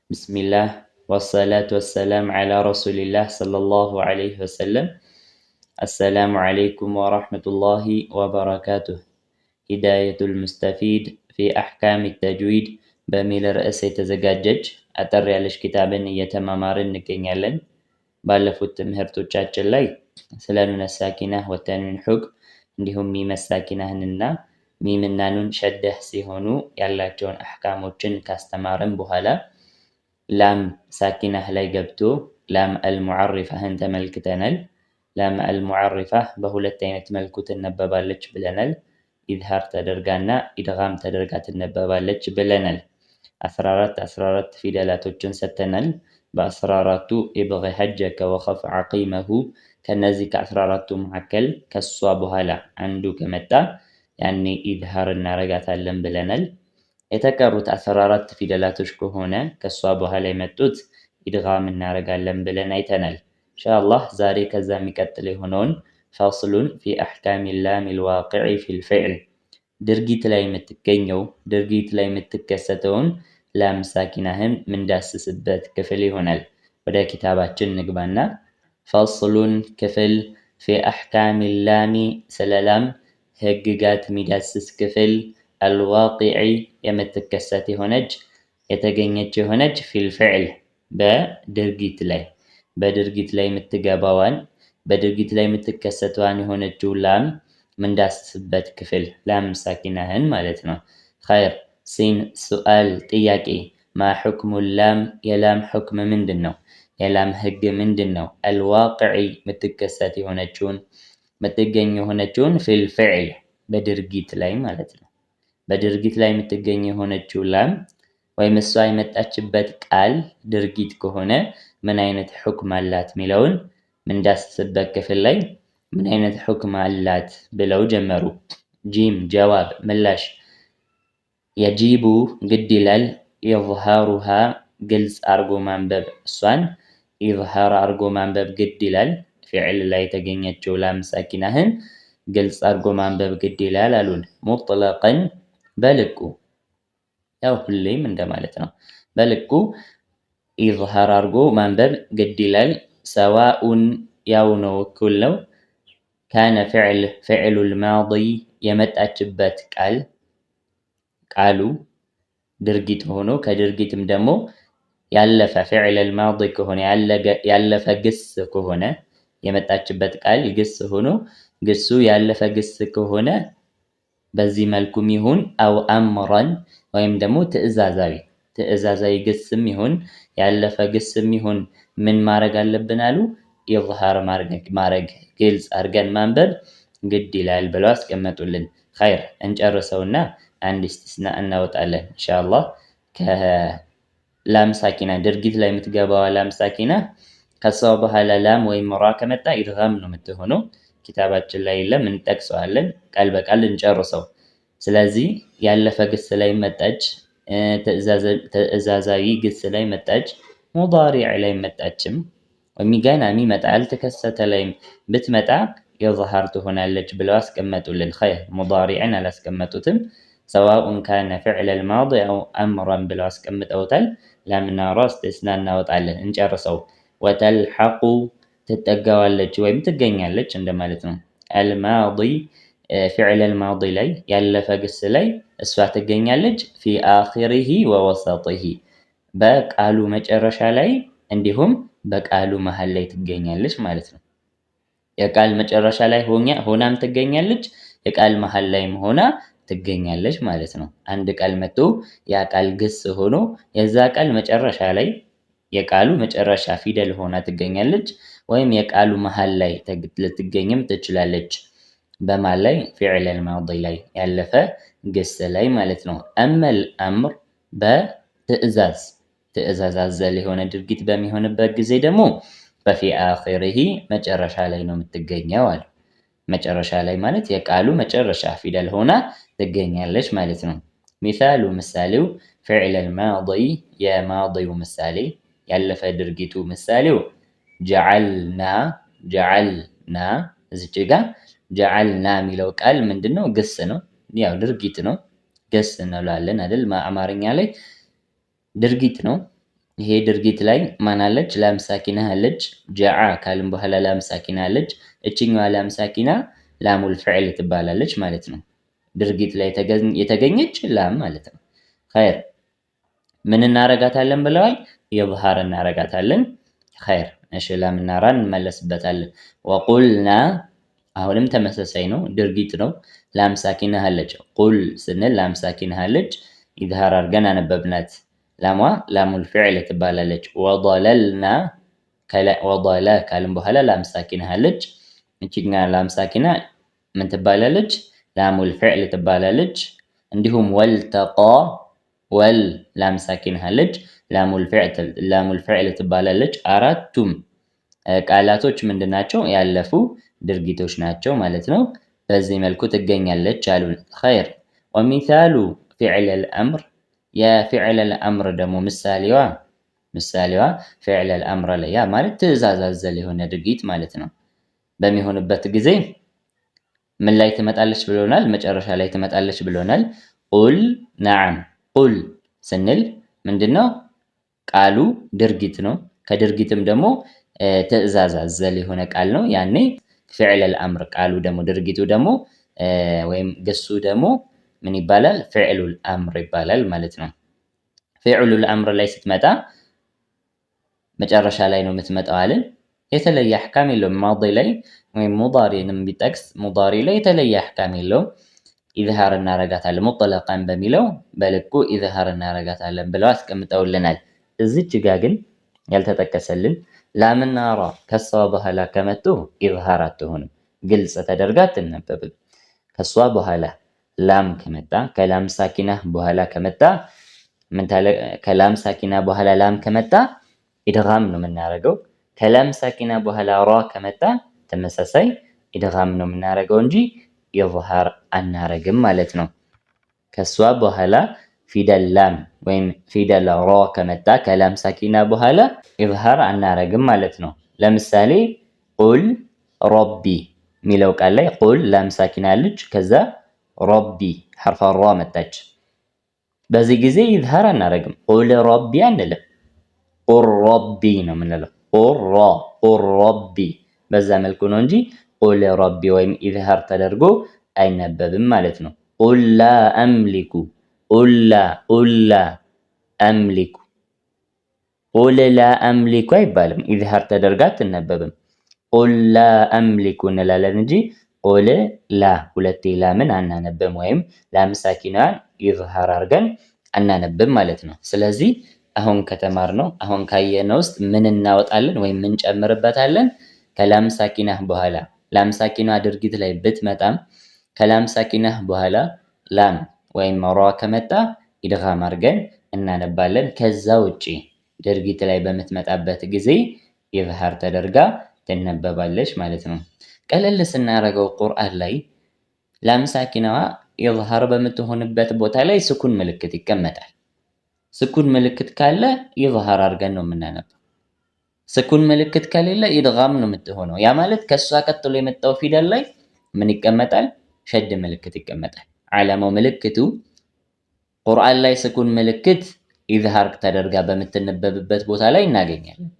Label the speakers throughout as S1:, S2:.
S1: بسم الله والصلاة والسلام على رسول الله صلى الله عليه وسلم. السلام عليكم ورحمة الله وبركاته. هداية المستفيد في أحكام التجويد بميل رأس يتزجاجج أتري على كتابا يتمامارن نكينيالن بالفوت تمهرتو تشاتشل لاي سلانون الساكنة والتنوين حكم عندهم ميم الساكنة هننا ميم النانون شده سيهونو يالاتشون أحكاموچن كاستمارن بوهالا لام ساكنة ላይ ገብቶ ላም አልሙዓሪፋህን ተመልክተናል። ላም አልሙዓሪፋህ በሁለት አይነት መልኩ ትነበባለች ብለናል። ኢዝሃር ተደርጋና ኢድጋም ተደርጋ ትነበባለች ብለናል። 14 ፊደላቶችን ሰጥተናል። በ14ቱ ኢብغ ሐጀከ ወኸፍ ዐቂመሁ ከነዚህ ከ14ቱ መካከል ከሷ በኋላ አንዱ ከመጣ ያኔ ኢዝሃር እናረጋታለን ብለናል። የተቀሩት 14 ፊደላቶች ከሆነ ከሷ በኋላ የመጡት ኢድጋም እናረጋለን ብለን አይተናል። ኢንሻአላህ ዛሬ ከዛ የሚቀጥል የሆነውን ፈስሉን ፊ አሕካም ላም ልዋቂዕ ፊል ፊዕል ድርጊት ላይ የምትገኘው ድርጊት ላይ የምትከሰተውን ላም ሳኪናህን ምንዳስስበት ክፍል ይሆናል። ወደ ኪታባችን ንግባና ፈስሉን ክፍል ፊ አሕካም ላሚ ስለ ላም ህግጋት የሚዳስስ ክፍል አልዋቂዕ የምትከሰት የሆነች የተገኘች የሆነች ፊል ፊዕል በድርጊት ላይ የምትገባዋን በድርጊት ላይ የምትከሰተዋን የሆነችው ላም ምንዳስስበት ክፍል ላም ሳኪናህን ማለት ነው። ኸይር ሲን ሱአል ጥያቄ ማ ሕክሙ ላም የላም ሕክም ምንድን ነው? የላም ህግ ምንድን ነው? አልዋቂዕ የምትከሰት የሆነችውን የምትገኝ የሆነችውን ፊል ፊዕል በድርጊት ላይ ማለት ነው። በድርጊት ላይ የምትገኝ የሆነችው ላም ወይም እሷ የመጣችበት ቃል ድርጊት ከሆነ ምን አይነት ሕክም አላት ሚለውን ምንዳስስበት ክፍል ላይ ምን አይነት ሕክም አላት ብለው ጀመሩ። ጂም ጀዋብ ምላሽ የጂቡ ግድ ይላል ኢዝሃሩሃ ግልጽ አርጎ ማንበብ እሷን ኢዝሃር አርጎ ማንበብ ግድ ይላል። ፊዕል ላይ የተገኘችው ላም ሳኪናህን ግልጽ አርጎ ማንበብ ግድ ይላል አሉን። ሙጥለቀን በልቁ ያው ሁሌም እንደማለት ነው። በልቁ ኢዝሃር አርጎ ማንበብ ግድ ይላል። ሰዋኡን ያው ነው እኩል ነው። ካነ ፊዕሉል ማዲ የመጣችበት ቃሉ ድርጊት ሆኖ ከድርጊትም ደግሞ ያለፈ ፊዕሉል ማዲ ከሆነ ያለፈ ግስ ከሆነ የመጣችበት ቃል ግስ ሆኖ ግሱ ያለፈ ግስ ከሆነ በዚህ መልኩም ይሁን አው አምረን ወይም ደግሞ ትዕዛዛዊ ግስም ይሁን ያለፈ ግስም ይሁን ምን ማድረግ አለብን አሉ? ኢዝሃር ማድረግ ግልጽ አድርገን ማንበብ ግድ ይላል ብለው አስቀመጡልን። ኸይር እንጨርሰውና አንድ ኢስቲስና እናወጣለን ኢንሻአላህ። ከላም ሳኪና ድርጊት ላይ የምትገባው ላም ሳኪና ከሷ በኋላ ላም ወይም ራ ከመጣ ኢድጋም ነው የምትሆነው። ኪታባችን ላይ የለም እንጠቅሰዋለን፣ ቃል በቃል እንጨርሰው። ስለዚህ ያለፈ ግስ ላይ መጣች፣ ትዕዛዛዊ ግስ ላይ መጣች፣ ሙዳሪዕ ላይ መጣችም ገና የሚመጣ ያልተከሰተ ላይ ብትመጣ ኢዝሃር ትሆናለች ብለው አስቀመጡልን። ኸይር ሙዳሪዕን አላስቀመጡትም። ሰዋኡን ካነ ፊዕለል ማዲ አው አምረን ብለው አስቀምጠውታል። ላምና ራ ኢስቲስና እናወጣለን እንጨርሰው። ወተልሐቁ ትጠጋዋለች ወይም ትገኛለች እንደማለት ነው። አልማዲ ፊዕለል ማዲ ላይ ያለፈ ግስ ላይ እሷ ትገኛለች። ፊ አኺሪሂ ወወሰጢሂ በቃሉ መጨረሻ ላይ እንዲሁም በቃሉ መሃል ላይ ትገኛለች ማለት ነው። የቃል መጨረሻ ላይ ሆናም ትገኛለች፣ የቃል መሃል ላይም ሆና ትገኛለች ማለት ነው። አንድ ቃል መጥቶ ያ ቃል ግስ ሆኖ የዛ ቃል መጨረሻ ላይ የቃሉ መጨረሻ ፊደል ሆና ትገኛለች፣ ወይም የቃሉ መሃል ላይ ልትገኝም ትችላለች። በማል ላይ ፊዕለል ማዲ ላይ ያለፈ ግስ ላይ ማለት ነው። አመል አምር በትዕዛዝ አዘል የሆነ ድርጊት በሚሆንበት ጊዜ ደግሞ በፊ አኺሪሂ መጨረሻ ላይ ነው የምትገኘው አሉ። መጨረሻ ላይ ማለት የቃሉ መጨረሻ ፊደል ሆና ትገኛለች ማለት ነው። ሚሳሉ ምሳሌው ፊዕለል ማዲ የማዲው ምሳሌ ያለፈ ድርጊቱ ምሳሌው ጀዐልና እዚች ጋ ጀዐልና የሚለው ቃል ምንድነው? ግስ ነው። ያው ድርጊት ነው። ግስ እንለዋለን አይደል? አማርኛ ላይ ድርጊት ነው። ይሄ ድርጊት ላይ ማን አለች? ላም ሳኪና አለች። ጀዓ ካልን በኋላ ላም ሳኪና አለች። እችኛዋ ላም ሳኪና ላሙል ፊዕል ትባላለች ማለት ነው። ድርጊት ላይ የተገኘች ላም ማለት ነው። ኸይር ምን እናረጋታለን ብለዋል? ኢዝሃር እናረጋታለን። ኸይር እሺ፣ ላምና ራን እንመለስበታለን። ወቁልና አሁንም ተመሳሳይ ነው፣ ድርጊት ነው። ላም ሳኪና አለች። ቁል ስንል ላም ሳኪና አለች። ኢዝሃር አድርገን አነበብናት። ላሟ ላሙል ፊዕል ትባላለች። ወضለልና ወضለ ካልን በኋላ ላም ሳኪና አለች። እቺኛ ላም ሳኪና ምን ትባላለች? ላሙል ፊዕል ትባላለች። እንዲሁም ወልተቃ ወል ላም ሳኪና አለች። ላሙል ፊዕል ትባላለች። አራቱም ቃላቶች ምንድናቸው? ያለፉ ድርጊቶች ናቸው ማለት ነው። በዚህ መልኩ ትገኛለች አሉን። ኸይር ወሚሳሉ ፊዕለል አምር የፊዕለል አምር ደግሞ ምሳሌዋ ፊዕለል አምር ላይ ያ ማለት ትዕዛዝ አዘል የሆነ ድርጊት ማለት ነው። በሚሆንበት ጊዜ ምን ላይ ትመጣለች ብሎናል? መጨረሻ ላይ ትመጣለች ብሎናል። ቁል ነዓም። ቁል ስንል ምንድነው? ቃሉ ድርጊት ነው። ከድርጊትም ደግሞ ትዕዛዝ አዘል የሆነ ቃል ነው። ያኔ ፊዕለል አምር ቃሉ ደግሞ ድርጊቱ ደግሞ ወይም ግሱ ደግሞ ምን ይባላል? ፊዕሉል አምር ይባላል ማለት ነው። ፊዕሉል አምር ላይ ስትመጣ መጨረሻ ላይ ነው የምትመጣው አልን። የተለየ አሕካም የለውም። ማዲ ላይ ወይም ሙዳሪንም ቢጠቅስ ሙዳሪ ላይ የተለየ አሕካም የለውም። ኢዝሃር እናረጋታለን ሙጥለቀን በሚለው በልኩ ኢዝሃር እናረጋታለን ብለው አስቀምጠውልናል። እዚች ጋ ግን ያልተጠቀሰልን ላምና ራ ከሷ በኋላ ከመጡ ኢዝሃር አትሆንም፣ ግልጽ ተደርጋ አትነበብም። ከሷ በኋላ ላም ከመጣ ከላም ሳኪና በኋላ ከመጣ ከላም ሳኪና በኋላ ላም ከመጣ ኢድጋም ነው የምናረገው። ከላም ሳኪና በኋላ ራ ከመጣ ተመሳሳይ ኢድጋም ነው የምናረገው እንጂ ኢዝሃር አናረግም ማለት ነው። ከሷ በኋላ ፊደል ላም ወይም ፊደል ራ ከመጣ ከላም ሳኪና በኋላ ኢዝሃር አናረግም ማለት ነው። ለምሳሌ ቁል ረቢ ሚለው ቃል ላይ ቁል ላም ሳኪና አለች፣ ከዛ ረቢ ሐርፍ ራ መጣች። በዚህ ጊዜ ኢዝሃር አናረግም። ቁል ረቢ አንልም፣ ቁል ረቢ ነው የምንለው። ቁል ረቢ በዛ መልኩ ነው እንጂ ቁል ረቢ ወይም ኢዝሃር ተደርጎ አይነበብም ማለት ነው። ቁል ላ አምሊኩ ቁል ላ አምሊኩ ቁል ላ አምሊኩ አይባልም፣ ኢዝሃር ተደርጋ አትነበብም። ቁል ላ አምሊኩ እንላለን እንጂ ቁል ላ ሁለቴ ላምን አናነብም፣ ወይም ላም ሳኪናን ኢዝሃር አድርገን አናነብም ማለት ነው። ስለዚህ አሁን ከተማርነው አሁን ካየነው ውስጥ ምን እናወጣለን ወይም ምን ጨምርበታለን? ከላም ሳኪና በኋላ ላም ሳኪና ድርጊት ላይ ብትመጣም ከላም ሳኪና በኋላ ላም ወይም ራ ከመጣ ኢድጋም አድርገን እናነባለን። ከዛ ውጪ ድርጊት ላይ በምትመጣበት ጊዜ ኢዝሃር ተደርጋ ትነበባለች ማለት ነው። ቀለል ስናረገው ቁርአን ላይ ላም ሳኪናዋ ኢዝሃር በምትሆንበት ቦታ ላይ ስኩን ምልክት ይቀመጣል። ስኩን ምልክት ካለ ኢዝሃር አድርገን ነው የምናነበው። ስኩን ምልክት ከሌለ ኢድጋም ነው የምትሆነው። ያ ማለት ከሷ ቀጥሎ የመጣው ፊደል ላይ ምን ይቀመጣል? ሸድ ምልክት ይቀመጣል። ዓላማው ምልክቱ ቁርአን ላይ ስኩን ምልክት ኢዝሃር ተደርጋ በምትነበብበት ቦታ ላይ እናገኛለን።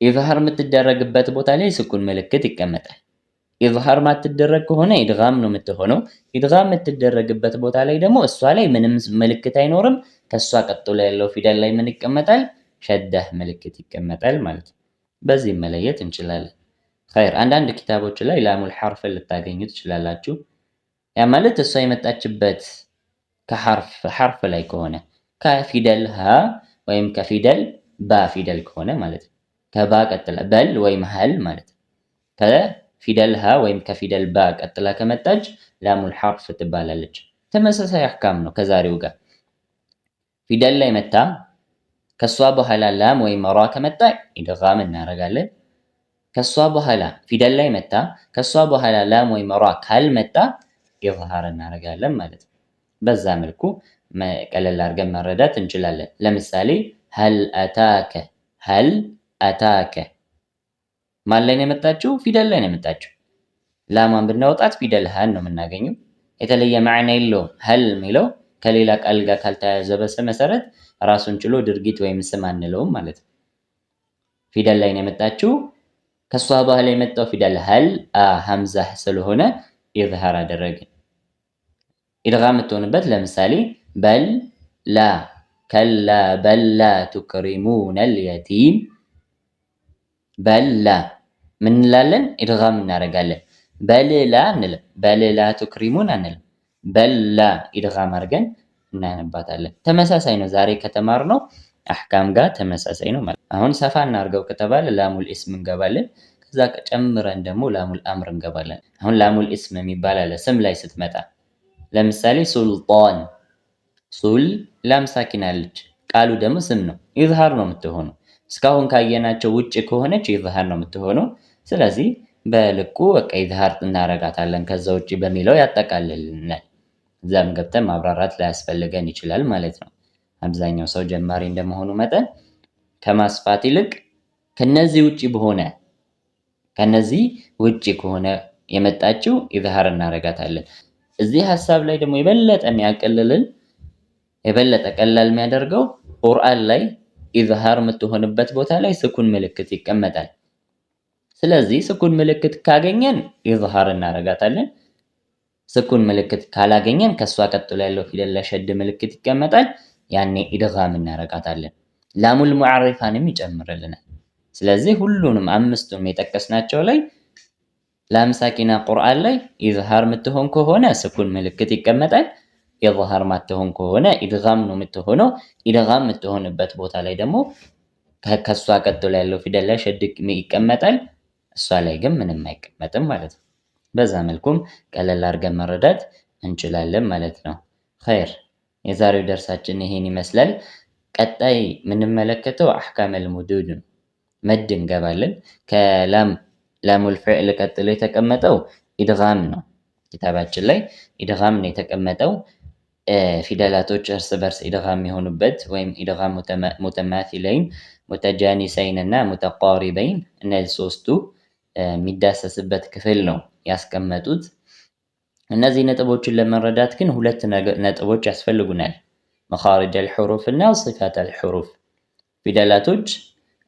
S1: ኢዝሃር የምትደረግበት ቦታ ላይ ስኩን ምልክት ይቀመጣል። ኢዝሃር ማትደረግ ከሆነ ኢድጋም ነው የምትሆነው። ኢድጋም የምትደረግበት ቦታ ላይ ደግሞ እሷ ላይ ምንም ምልክት አይኖርም። ከሷ ቀጥሎ ያለው ፊደል ላይ ምን ይቀመጣል? ሸዳህ ምልክት ይቀመጣል ማለት ነው። በዚህ መለየት እንችላለን። ኸይር አንዳንድ ኪታቦች ላይ ላሙል ሐርፍ ልታገኙ ትችላላችሁ። ያ ማለት እሷ የመጣችበት ከሐርፍ ላይ ከሆነ ከፊደል ሀ ወይም ከፊደል ባ ፊደል ከሆነ ማለት ነው። ከባ ቀጥላ በል ወይም ሀል ማለት ነው። ከፊደል ሀ ወይም ከፊደል ባ ቀጥላ ከመጣች ላሙል ሐርፍ ትባላለች። ተመሳሳይ አህካም ነው ከዛሬው ጋር። ፊደል ላይ መጣ ከሷ በኋላ ላም ወይም ራ ከመጣ ኢድጋም እናረጋለን። ከሷ በኋላ ፊደል ላይ መጣ ከሷ በኋላ ላም ወይም ራ ካልመጣ ኢዝሃር እናረጋለን ማለት ነው። በዛ መልኩ ቀለል አድርገን መረዳት እንችላለን። ለምሳሌ ሀል አታከ ማን ላይ ነው የመጣችው? ፊደል ላይ ነው የመጣችው። ላማን ብናወጣት ፊደል ሀን ነው የምናገኘው። የተለየ ማዕና የለውም። ሀል የሚለው ከሌላ ቃል ጋር ካልተያያዘ በመሰረት ራሱን ችሎ ድርጊት ወይም ስም አንለውም ማለት ነው። ፊደል ላይ ነው የመጣችው። ከሷ በኋላ የመጣው ፊደል ሀል ሐምዛ ስለሆነ ኢዝሃር አደረግን። ኢድጋም የምትሆንበት ለምሳሌ በል ላ ከላ በላ ቱክሪሙነል የቲም በላ ምን እንላለን? ኢድጋም እናደርጋለን። በልላ እንልም፣ በልላ ቱክሪሙን አንልም። በላ ኢድጋም አድርገን እናነባታለን። ተመሳሳይ ነው። ዛሬ ከተማርነው አህካም ጋር ተመሳሳይ ነው ማለት። አሁን ሰፋ እናድርገው ከተባለ ላሙል ኢስም እንገባለን። ከዛ ጨምረን ደግሞ ላሙል አምር እንገባለን። አሁን ላሙል ኢስም የሚባል አለ ስም ላይ ስትመጣ። ለምሳሌ ሱልጣን፣ ሱል ላም ሳኪን አለች። ቃሉ ደግሞ ስም ነው፣ ኢዝሃር ነው የምትሆነው። እስካሁን ካየናቸው ውጭ ከሆነች ኢዝሃር ነው የምትሆነው። ስለዚህ በልኩ በቃ ኢዝሃር እናረጋታለን። ከዛ ውጭ በሚለው ያጠቃልልናል። እዛም ገብተን ማብራራት ላያስፈልገን ይችላል ማለት ነው። አብዛኛው ሰው ጀማሪ እንደመሆኑ መጠን ከማስፋት ይልቅ ከነዚህ ውጪ ከሆነ የመጣችው ኢዝሃር እናረጋታለን። እዚህ ሐሳብ ላይ ደግሞ የበለጠ የሚያቀልልን የበለጠ ቀላል የሚያደርገው ቁርአን ላይ ኢዝሃር የምትሆንበት ቦታ ላይ ስኩን ምልክት ይቀመጣል። ስለዚህ ስኩን ምልክት ካገኘን ኢዝሃር እናረጋታለን። ስኩን ምልክት ካላገኘን ከሷ ቀጥሎ ያለው ፊደል ለሸድ ምልክት ይቀመጣል። ያኔ ኢድጋም እናረጋታለን። ላሙል ሙዓሪፋንም ይጨምርልናል። ስለዚህ ሁሉንም አምስቱም የጠቀስናቸው ላይ ላም ሳኪና ቁርአን ላይ ኢዝሃር የምትሆን ከሆነ ስኩን ምልክት ይቀመጣል። ኢዝሃር ማትሆን ከሆነ ኢድጋም ነው የምትሆነው። ኢድጋም የምትሆንበት ቦታ ላይ ደግሞ ከሷ ቀጥሎ ያለው ፊደል ላይ ሸድ ይቀመጣል። እሷ ላይ ግን ምንም አይቀመጥም ማለት ነው። በዛ መልኩም ቀለል አድርገን መረዳት እንችላለን ማለት ነው። ኸይር፣ የዛሬው ደርሳችን ይሄን ይመስላል። ቀጣይ የምንመለከተው አህካመል ሙዱድ ነው። መድ እንገባለን። ከላሙል ፊዕል ቀጥሎ የተቀመጠው ኢድጋም ነው። ኪታባችን ላይ ኢድጋም ነው የተቀመጠው። ፊደላቶች እርስ በርስ ኢድጋም የሆኑበት ወይም ኢድጋም ሙተማሲለይን፣ ሙተጃኒሰይን እና ሙተቃሪበይን እነዚህ ሶስቱ የሚዳሰስበት ክፍል ነው ያስቀመጡት። እነዚህ ነጥቦችን ለመረዳት ግን ሁለት ነጥቦች ያስፈልጉናል። መኻሪጀል ሑሩፍ እና ሲፋተል ሑሩፍ። ፊደላቶች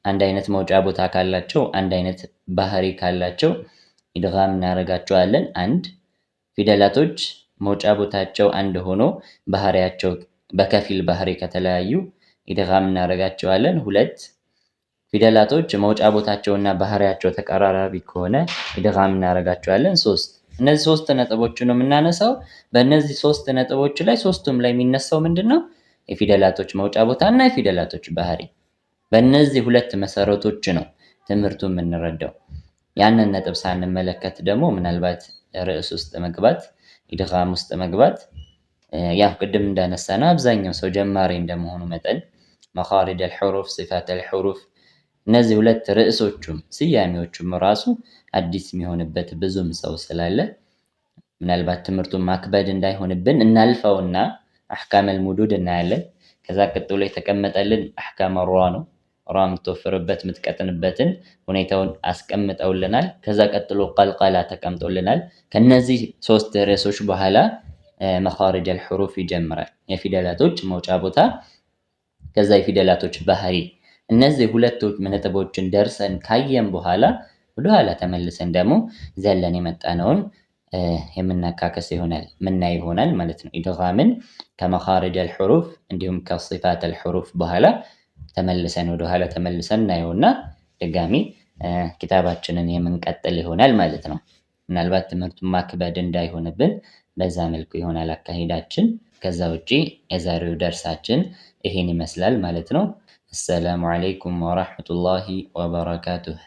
S1: አንድ አይነት መውጫ ቦታ ካላቸው፣ አንድ አይነት ባህሪ ካላቸው ኢድጋም እናደርጋቸዋለን። አንድ ፊደላቶች መውጫ ቦታቸው አንድ ሆኖ ባህሪያቸው በከፊል ባህሪ ከተለያዩ ኢድጋም እናደርጋቸዋለን። ሁለት ፊደላቶች መውጫ ቦታቸውና ባህሪያቸው ተቀራራቢ ከሆነ ኢድጋም እናደርጋቸዋለን። ሶስት እነዚህ ሶስት ነጥቦች ነው የምናነሳው። በእነዚህ ሶስት ነጥቦች ላይ ሶስቱም ላይ የሚነሳው ምንድነው? የፊደላቶች መውጫ ቦታ እና የፊደላቶች ባህሪ። በእነዚህ ሁለት መሰረቶች ነው ትምህርቱ የምንረዳው። ያንን ነጥብ ሳንመለከት ደግሞ ምናልባት ርዕስ ውስጥ መግባት፣ ኢድጋም ውስጥ መግባት ያው ቅድም እንዳነሳነው አብዛኛው ሰው ጀማሪ እንደመሆኑ መጠን መኻሪጀል ሑሩፍ፣ ሲፋተል ሑሩፍ እነዚህ ሁለት ርዕሶቹም ስያሜዎቹም ራሱ አዲስ የሚሆንበት ብዙም ሰው ስላለ ምናልባት ትምህርቱን ማክበድ እንዳይሆንብን እናልፈውና አህካመል ሙዱድ እናያለን። ከዛ ቀጥሎ የተቀመጠልን አህካመ ራ ነው። ራ የምትወፍርበት የምትቀጥንበትን ሁኔታውን አስቀምጠውልናል። ከዛ ቀጥሎ ቀልቀላ ተቀምጦልናል። ከነዚህ ሶስት ርዕሶች በኋላ መኻሪጀል ሑሩፍ ይጀምራል። የፊደላቶች መውጫ ቦታ፣ ከዛ የፊደላቶች ባህሪ። እነዚህ ሁለቶች ነጥቦችን ደርሰን ካየን በኋላ ወደኋላ ተመልሰን ደግሞ ዘለን የመጣነውን የምናካከስ ይሆናል ምናይ ይሆናል ማለት ነው። ኢድጋምን ከመኻሪጀል ሑሩፍ እንዲሁም ከሲፋተል ሑሩፍ በኋላ ተመልሰን ወደኋላ ተመልሰን እናየውና ድጋሚ ኪታባችንን የምንቀጥል ይሆናል ማለት ነው። ምናልባት ትምህርቱን ማክበድ እንዳይሆንብን በዛ መልኩ ይሆናል አካሄዳችን። ከዛ ውጪ የዛሬው ደርሳችን ይሄን ይመስላል ማለት ነው። አሰላሙ አለይኩም ወራህመቱላሂ ወበረካቱሁ።